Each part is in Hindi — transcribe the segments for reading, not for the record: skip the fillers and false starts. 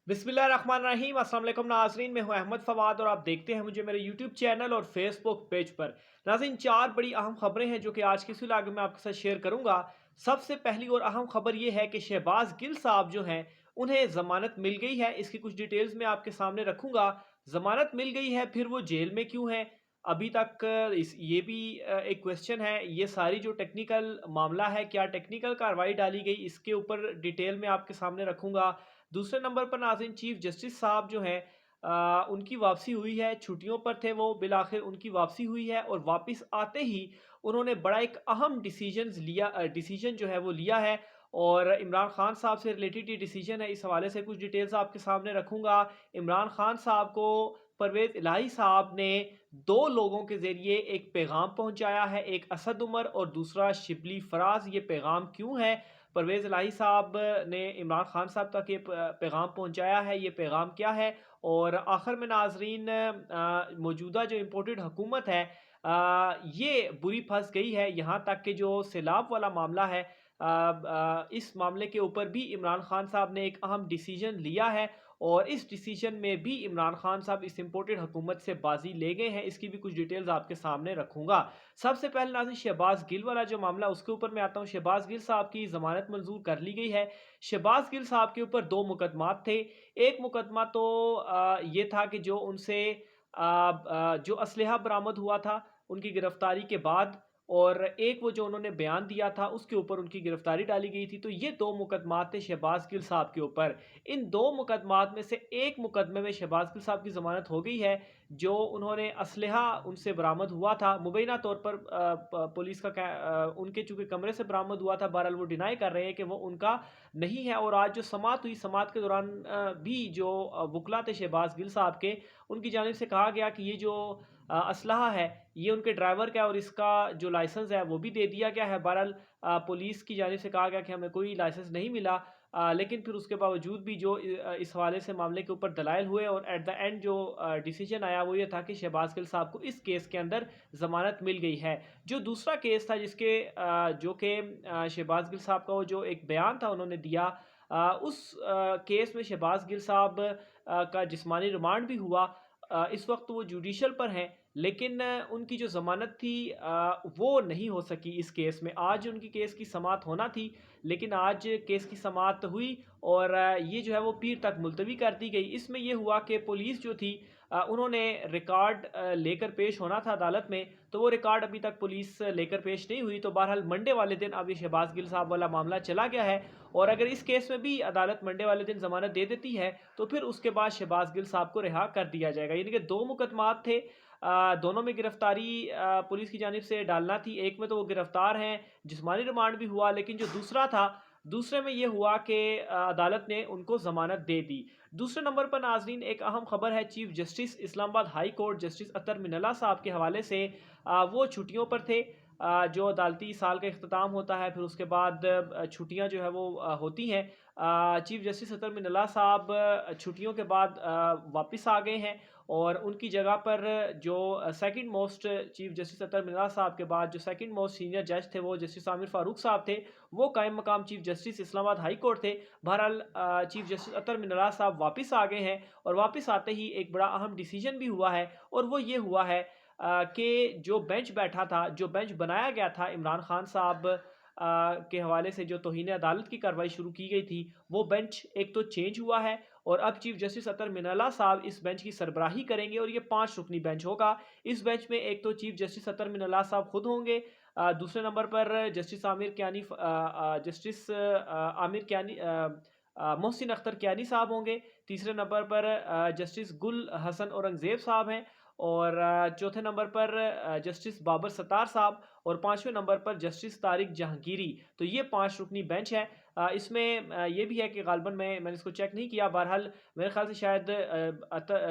बिस्मिल्लाहिर्रहमानिर्रहीम अस्सलाम वालेकुम नाज़रीन, मैं हूं अहमद फवाद और आप देखते हैं मुझे मेरे यूट्यूब चैनल और फेसबुक पेज पर। नाज़रीन, चार बड़ी अहम खबरें हैं जो कि आज की इस व्लॉग में आपके साथ शेयर करूंगा। सबसे पहली और अहम खबर यह है कि शहबाज गिल साहब जो हैं उन्हें ज़मानत मिल गई है। इसकी कुछ डिटेल्स मैं आपके सामने रखूंगा। ज़मानत मिल गई है, फिर वो जेल में क्यों है अभी तक, ये भी एक क्वेश्चन है। ये सारी जो टेक्निकल मामला है, क्या टेक्निकल कार्रवाई डाली गई, इसके ऊपर डिटेल में आपके सामने रखूंगा। दूसरे नंबर पर नाज़रीन, चीफ जस्टिस साहब जो हैं उनकी वापसी हुई है। छुट्टियों पर थे वो, बिलाखिर उनकी वापसी हुई है और वापस आते ही उन्होंने बड़ा एक अहम डिसीजन जो है वो लिया है। और इमरान खान साहब से रिलेटेड ये डिसीजन है। इस हवाले से कुछ डिटेल्स आपके सामने रखूंगा। इमरान खान साहब को परवेज इलाही साहब ने दो लोगों के ज़रिए एक पैगाम पहुंचाया है, एक असद उमर और दूसरा शिबली फराज। ये पैगाम क्यों है? परवेज़ इलाही साहब ने इमरान खान साहब तक ये पैगाम पहुंचाया है, ये पैगाम क्या है? और आखिर में नाज़रीन, मौजूदा जो इम्पोर्टेड हुकूमत है ये बुरी फंस गई है। यहाँ तक कि जो सैलाब वाला मामला है, इस मामले के ऊपर भी इमरान खान साहब ने एक अहम डिसीजन लिया है और इस डिसीजन में भी इमरान खान साहब इस इम्पोर्टेड हुकूमत से बाजी ले गए हैं। इसकी भी कुछ डिटेल्स आपके सामने रखूंगा। सबसे पहले नाज़रीन, शहबाज गिल वाला जो मामला, उसके ऊपर मैं आता हूँ। शहबाज गिल साहब की ज़मानत मंजूर कर ली गई है। शहबाज गिल साहब के ऊपर दो मुकदमात थे। एक मुकदमा तो ये था कि जो उनसे जो असलहा बरामद हुआ था उनकी गिरफ्तारी के बाद, और एक वो जो उन्होंने बयान दिया था उसके ऊपर उनकी गिरफ्तारी डाली गई थी। तो ये दो मुकदमात थे शहबाज गिल साहब के ऊपर। इन दो मुकदमात में से एक मुकदमे में शहबाज गिल साहब की ज़मानत हो गई है। जो उन्होंने असलहा उनसे बरामद हुआ था, मुबैना तौर पर पुलिस का उनके चूंकि कमरे से बरामद हुआ था, बहरहाल वो डिनाई कर रहे हैं कि वो उनका नहीं है। और आज जो समात हुई, समात के दौरान भी जो वकला थे शहबाज गिल साहब के, उनकी जानिब से कहा गया कि ये जो असलहा है ये उनके ड्राइवर का है और इसका जो लाइसेंस है वो भी दे दिया गया है। बहरहाल पुलिस की जानिब से कहा गया कि हमें कोई लाइसेंस नहीं मिला, लेकिन फिर उसके बावजूद भी जो इस हवाले से मामले के ऊपर दलाइल हुए और एट द एंड जो डिसीजन आया वो ये था कि शहबाज गिल साहब को इस केस के अंदर ज़मानत मिल गई है। जो दूसरा केस था जिसके जो कि शहबाज गिल साहब का वो जो एक बयान था उन्होंने दिया, उस केस में शहबाज गिल साहब का जिस्मानी रिमांड भी हुआ। इस वक्त वो जुडिशल पर हैं, लेकिन उनकी जो ज़मानत थी वो नहीं हो सकी इस केस में। आज उनकी केस की समाअत होना थी, लेकिन आज केस की समाअत हुई और ये जो है वो पीर तक मुलतवी कर दी गई। इसमें ये हुआ कि पुलिस जो थी उन्होंने रिकॉर्ड लेकर पेश होना था अदालत में, तो वो रिकॉर्ड अभी तक पुलिस लेकर पेश नहीं हुई। तो बहरहाल मंडे वाले दिन अब ये शहबाज गिल साहब वाला मामला चला गया है और अगर इस केस में भी अदालत मंडे वाले दिन ज़मानत दे देती है तो फिर उसके बाद शहबाज गिल साहब को रिहा कर दिया जाएगा। यानी कि दो मुकदमात थे, दोनों में गिरफ्तारी पुलिस की जानिब से डालना थी। एक में तो वो गिरफ्तार हैं, जिस्मानी रिमांड भी हुआ, लेकिन जो दूसरा था, दूसरे में ये हुआ कि अदालत ने उनको ज़मानत दे दी। दूसरे नंबर पर नाज़रीन, एक अहम खबर है chief justice Islamabad high court justice Athar Minallah साहब के हवाले से। वो छुट्टियों पर थे। जो अदालती साल का इख्तिताम होता है, फिर उसके बाद छुट्टियां जो है वो होती हैं। चीफ जस्टिस अतर मिनल्ला साहब छुट्टियों के बाद वापस आ गए हैं और उनकी जगह पर जो second most chief justice Athar Minallah साहब के बाद जो सेकंड मोस्ट सीनियर जज थे वो जस्टिस आमिर फारूक साहब थे। वो कायम मकाम chief justice Islamabad high court थे। बहरहाल चीफ जस्टिस अतर मिनल्ला साहब वापस आ गए हैं और वापस आते ही एक बड़ा अहम डिसीजन भी हुआ है और वो ये हुआ है कि जो बेंच बैठा था, जो बेंच बनाया गया था इमरान खान साहब के हवाले से, जो तौहीन अदालत की कार्रवाई शुरू की गई थी, वो बेंच एक तो चेंज हुआ है और अब चीफ जस्टिस अतर मिनल्ला साहब इस बेंच की सरबराही करेंगे और ये 5 रुकनी बेंच होगा। इस बेंच में एक तो चीफ जस्टिस अतर मिनल्ला साहब खुद होंगे, दूसरे नंबर पर जस्टिस आमिर कियानी जस्टिस आमिर कियानी मोहसिन अख्तर कियानी साहब होंगे, तीसरे नंबर पर जस्टिस गुल हसन औरंगज़ेब साहब हैं और चौथे नंबर पर जस्टिस बाबर सत्तार साहब और पाँचवें नंबर पर जस्टिस तारिक जहांगीरी। तो ये 5 रुकनी बेंच है। इसमें ये भी है कि ग़ालिबन मैंने इसको चेक नहीं किया, बहरहाल मेरे ख़्याल से शायद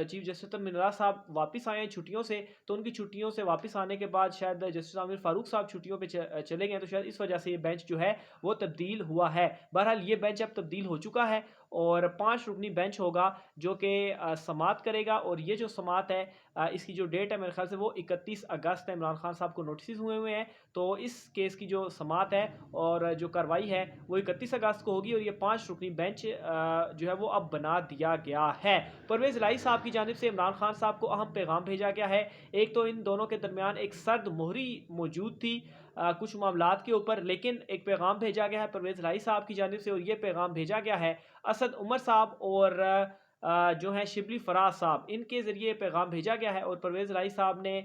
चीफ जस्टिस अतर मिनल्ला साहब वापस आए हैं छुट्टियों से, तो उनकी छुट्टियों से वापस आने के बाद शायद जस्टिस आमिर फ़ारूक साहब छुट्टियों पे चले गए हैं, तो शायद इस वजह से ये बेंच जो है वो तब्दील हुआ है। बहरहाल ये बेंच अब तब्दील हो चुका है और 5 रुकनी बेंच होगा जो कि समाअत करेगा। और ये जो समाअत है इसकी जो डेट है मेरे ख्याल से वो 31 अगस्त है। इमरान खान साहब को नोटिस हुए हैं, तो इस केस की जो समाअत है और जो कार्रवाई है वो 31 अगस्त को होगी और ये 5 रुकनी बेंच जो है वो अब बना दिया गया है। परवेज़ इलाही साहब की जानिब से इमरान खान साहब को अहम पैगाम भेजा गया है। एक तो इन दोनों के दरमियान एक सर्द मोहरी मौजूद थी कुछ मामलात के ऊपर, लेकिन एक पैगाम भेजा गया है परवेज़ इलाही साहब की जानिब से और ये पैगाम भेजा गया है असद उमर साहब और जो हैं शिबली फराज साहब, इनके ज़रिए पैगाम भेजा गया है। और परवेज़ इलाही साहब ने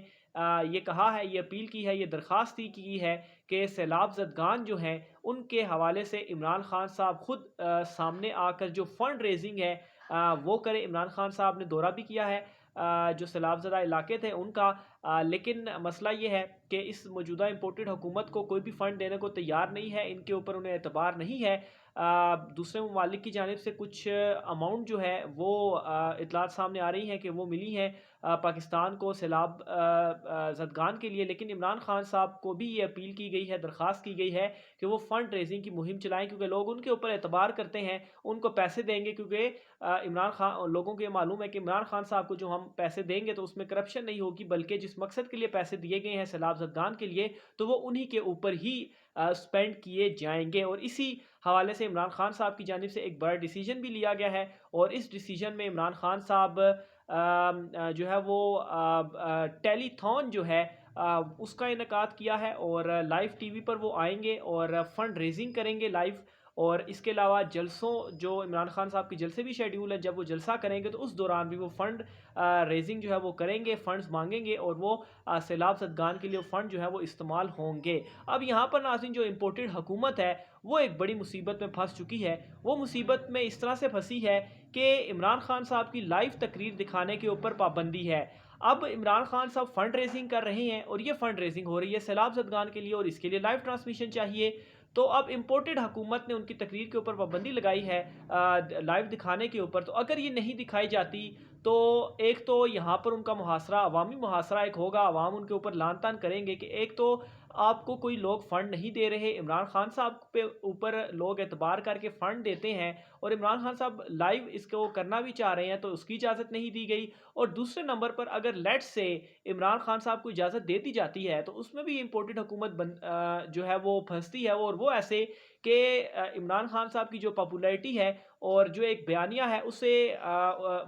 ये कहा है, ये अपील की है, ये दरख्वास्त की है कि सैलाब ज़दगान जो हैं उनके हवाले से इमरान खान साहब खुद सामने आकर जो फ़ंड रेजिंग है वो करें। इमरान खान साहब ने दौरा भी किया है जो सैलाबज़दा इलाके थे उनका, लेकिन मसला ये है कि इस मौजूदा इम्पोर्टेड हुकूमत को कोई भी फ़ंड देने को तैयार नहीं है, इनके ऊपर उन्हें एतबार नहीं है। दूसरे ममालिक की जानिब से कुछ अमाउंट जो है वो इतलात सामने आ रही हैं कि वो मिली हैं पाकिस्तान को सैलाब ज़दगान के लिए, लेकिन इमरान खान साहब को भी ये अपील की गई है, दरख्वास्त की गई है कि वो फ़ंड रेजिंग की मुहिम चलाएँ, क्योंकि लोग उनके ऊपर एतबार करते हैं, उनको पैसे देंगे, क्योंकि इमरान खान लोगों को ये मालूम है कि इमरान खान साहब को जो हम पैसे देंगे तो उसमें करप्शन नहीं होगी, बल्कि जिस मकसद के लिए पैसे दिए गए हैं सैलाब ज़दगान के लिए, तो वो उन्हीं के ऊपर ही स्पेंड किए जाएँगे। और इसी हवाले से इमरान खान साहब की जानिब से एक बड़ा डिसीजन भी लिया गया है और इस डिसीजन में इमरान खान साहब जो है वो टेलीथॉन जो है उसका इनेकाद किया है और लाइव टीवी पर वो आएंगे और फंड रेजिंग करेंगे लाइव। और इसके अलावा जलसों जो इमरान खान साहब की जलसे भी शेड्यूल है, जब वो जलसा करेंगे तो उस दौरान भी वो फंड रेजिंग जो है वो करेंगे, फंड्स मांगेंगे और वो सैलाब ज़दगान के लिए फंड जो है वो इस्तेमाल होंगे। अब यहाँ पर नाज़रीन जो इम्पोर्टेड हुकूमत है वो एक बड़ी मुसीबत में फंस चुकी है। वो मुसीबत में इस तरह से फंसी है कि इमरान खान साहब की लाइव तकरीर दिखाने के ऊपर पाबंदी है। अब इमरान खान साहब फंड रेजिंग कर रहे हैं और ये फंड रेजिंग हो रही है सैलाब ज़दगान के लिए और इसके लिए लाइव ट्रांसमिशन चाहिए। तो अब इम्पोर्टेड हुकूमत ने उनकी तकरीर के ऊपर पाबंदी लगाई है लाइव दिखाने के ऊपर। तो अगर ये नहीं दिखाई जाती तो एक तो यहाँ पर उनका मुहासरा, अवामी मुहासरा एक होगा, अवाम उनके ऊपर लान तान करेंगे कि एक तो आपको कोई लोग फ़ंड नहीं दे रहे, इमरान खान साहब पे ऊपर लोग एतबार करके फ़ंड देते हैं और इमरान खान साहब लाइव इसको करना भी चाह रहे हैं तो उसकी इजाज़त नहीं दी गई। और दूसरे नंबर पर अगर लेट्स से इमरान खान साहब को इजाज़त दे दी जाती है तो उसमें भी इम्पोर्टेड हुकूमत जो है वो फंसती है और वो ऐसे कि इमरान खान साहब की जो पॉपुलैरिटी है और जो एक बयानिया है उसे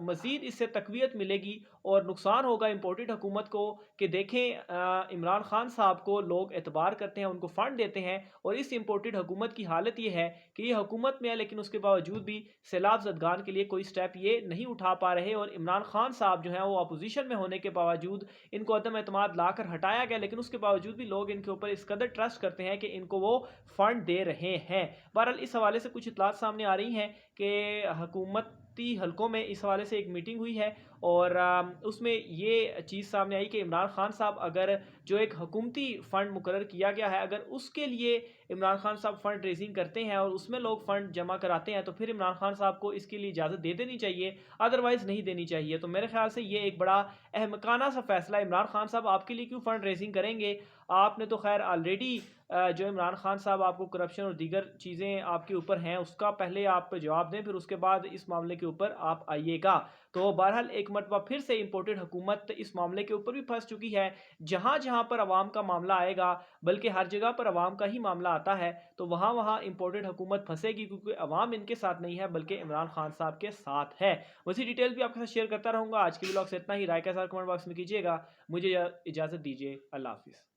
मज़ीद इससे तक़वियत मिलेगी और नुकसान होगा इम्पोर्टेड हुकूमत को कि देखें इमरान खान साहब को लोग एतबार करते हैं, उनको फ़ंड देते हैं और इस इम्पोर्टेड हुकूमत की हालत ये है कि ये हुकूमत में है लेकिन उसके बावजूद भी सैलाब ज़दगान के लिए कोई स्टेप ये नहीं उठा पा रहे। और इमरान खान साहब जो हैं वो अपोजिशन में होने के बावजूद इनको अदम एतमाद लाकर हटाया गया, लेकिन उसके बावजूद भी लोग इनके ऊपर इस कदर ट्रस्ट करते हैं कि इनको वो फ़ंड दे रहे हैं। बहरहाल इस हवाले से कुछ इतलात सामने आ रही हैं कि हुकूमती हलकों में इस हवाले से एक मीटिंग हुई है और उसमें ये चीज़ सामने आई कि इमरान खान साहब अगर जो एक हुकूमती फ़ंड मुकर्रर किया गया है, अगर उसके लिए इमरान खान साहब फ़ंड रेजिंग करते हैं और उसमें लोग फ़ंड जमा कराते हैं तो फिर इमरान खान साहब को इसके लिए इजाज़त दे देनी चाहिए, अदरवाइज़ नहीं देनी चाहिए। तो मेरे ख्याल से ये एक बड़ा अहमकाना सा फ़ैसला है। इमरान खान साहब आपके लिए क्यों फ़ंड रेजिंग करेंगे? आपने तो खैर ऑलरेडी जो इमरान खान साहब आपको करप्शन और दीगर चीज़ें आपके ऊपर हैं उसका पहले आप जवाब दें, फिर उसके बाद इस मामले के ऊपर आप आइएगा। तो बहरहाल एक मरतबा फिर से इम्पोर्टेड हुकूमत इस मामले के ऊपर भी फंस चुकी है। जहाँ जहाँ पर अवाम का मामला आएगा, बल्कि हर जगह पर अवाम का ही मामला आता है, तो वहाँ वहाँ इम्पोर्टेड हुकूमत फंसेगी क्योंकि अवाम इनके साथ नहीं है बल्कि इमरान खान साहब के साथ है। वैसी डिटेल्स भी आपके साथ शेयर करता रहूँगा। आज के व्लॉग से इतना ही। राय के साथ कमेंट बॉक्स में कीजिएगा। मुझे इजाज़त दीजिए। अल्लाह हाफ़िज़।